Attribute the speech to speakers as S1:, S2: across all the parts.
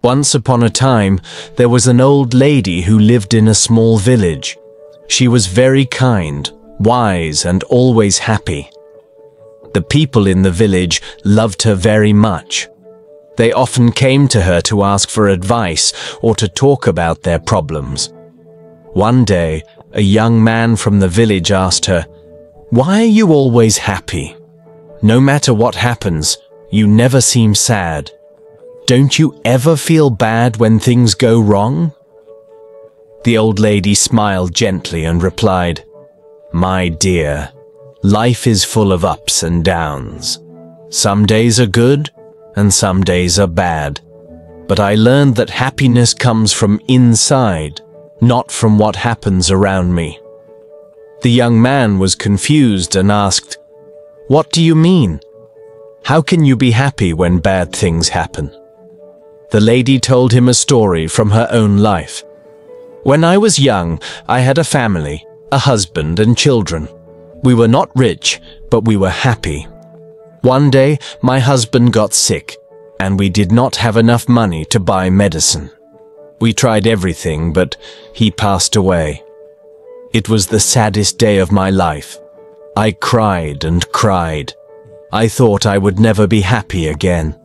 S1: Once upon a time, there was an old lady who lived in a small village. She was very kind, wise, and always happy. The people in the village loved her very much. They often came to her to ask for advice or to talk about their problems. One day, a young man from the village asked her, "Why are you always happy? No matter what happens, you never seem sad. Don't you ever feel bad when things go wrong?" The old lady smiled gently and replied, "My dear, life is full of ups and downs. Some days are good and some days are bad. But I learned that happiness comes from inside, not from what happens around me." The young man was confused and asked, "What do you mean? How can you be happy when bad things happen?" The lady told him a story from her own life. "When I was young, I had a family, a husband and children. We were not rich, but we were happy. One day, my husband got sick, and we did not have enough money to buy medicine. We tried everything, but he passed away. It was the saddest day of my life. I cried and cried. I thought I would never be happy again."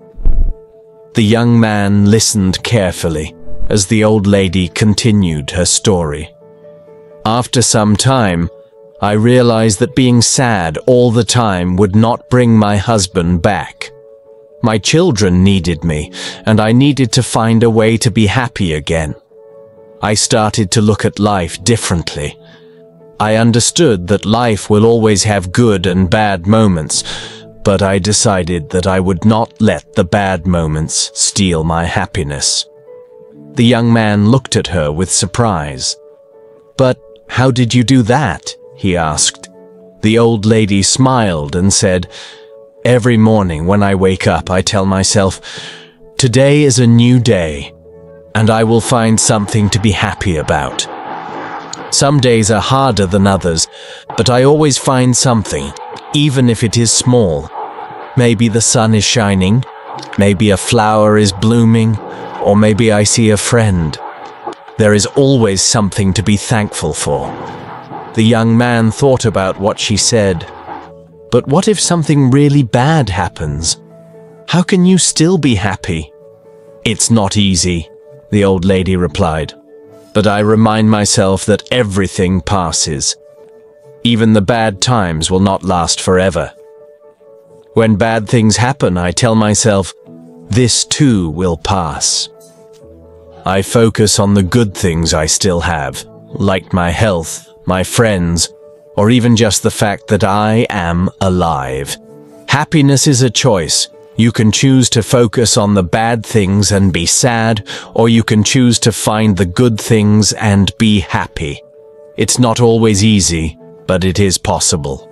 S1: The young man listened carefully as the old lady continued her story. "After some time, I realized that being sad all the time would not bring my husband back. My children needed me, and I needed to find a way to be happy again. I started to look at life differently. I understood that life will always have good and bad moments, but I decided that I would not let the bad moments steal my happiness." The young man looked at her with surprise. "But how did you do that?" he asked. The old lady smiled and said, "Every morning when I wake up, I tell myself, today is a new day, and I will find something to be happy about. Some days are harder than others, but I always find something, even if it is small. Maybe the sun is shining, maybe a flower is blooming, or maybe I see a friend. There is always something to be thankful for." The young man thought about what she said. "But what if something really bad happens? How can you still be happy?" "It's not easy," the old lady replied. "But I remind myself that everything passes. Even the bad times will not last forever. When bad things happen, I tell myself, this too will pass. I focus on the good things I still have, like my health, my friends, or even just the fact that I am alive. Happiness is a choice. You can choose to focus on the bad things and be sad, or you can choose to find the good things and be happy. It's not always easy, but it is possible."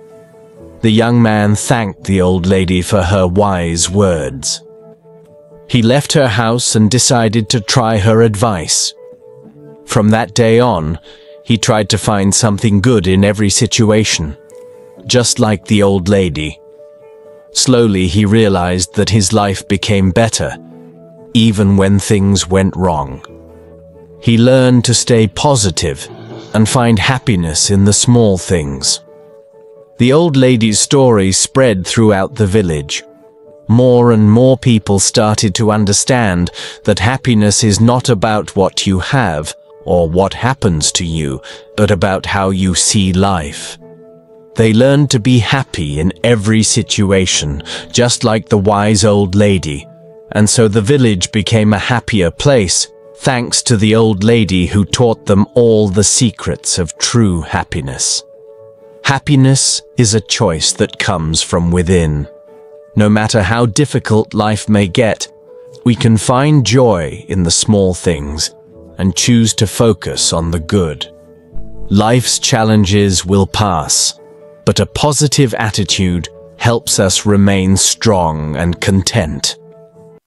S1: The young man thanked the old lady for her wise words. He left her house and decided to try her advice. From that day on, he tried to find something good in every situation, just like the old lady. Slowly he realized that his life became better, even when things went wrong. He learned to stay positive and find happiness in the small things. The old lady's story spread throughout the village. More and more people started to understand that happiness is not about what you have or what happens to you, but about how you see life. They learned to be happy in every situation, just like the wise old lady, and so the village became a happier place, thanks to the old lady who taught them all the secrets of true happiness. Happiness is a choice that comes from within. No matter how difficult life may get, we can find joy in the small things and choose to focus on the good. Life's challenges will pass, but a positive attitude helps us remain strong and content.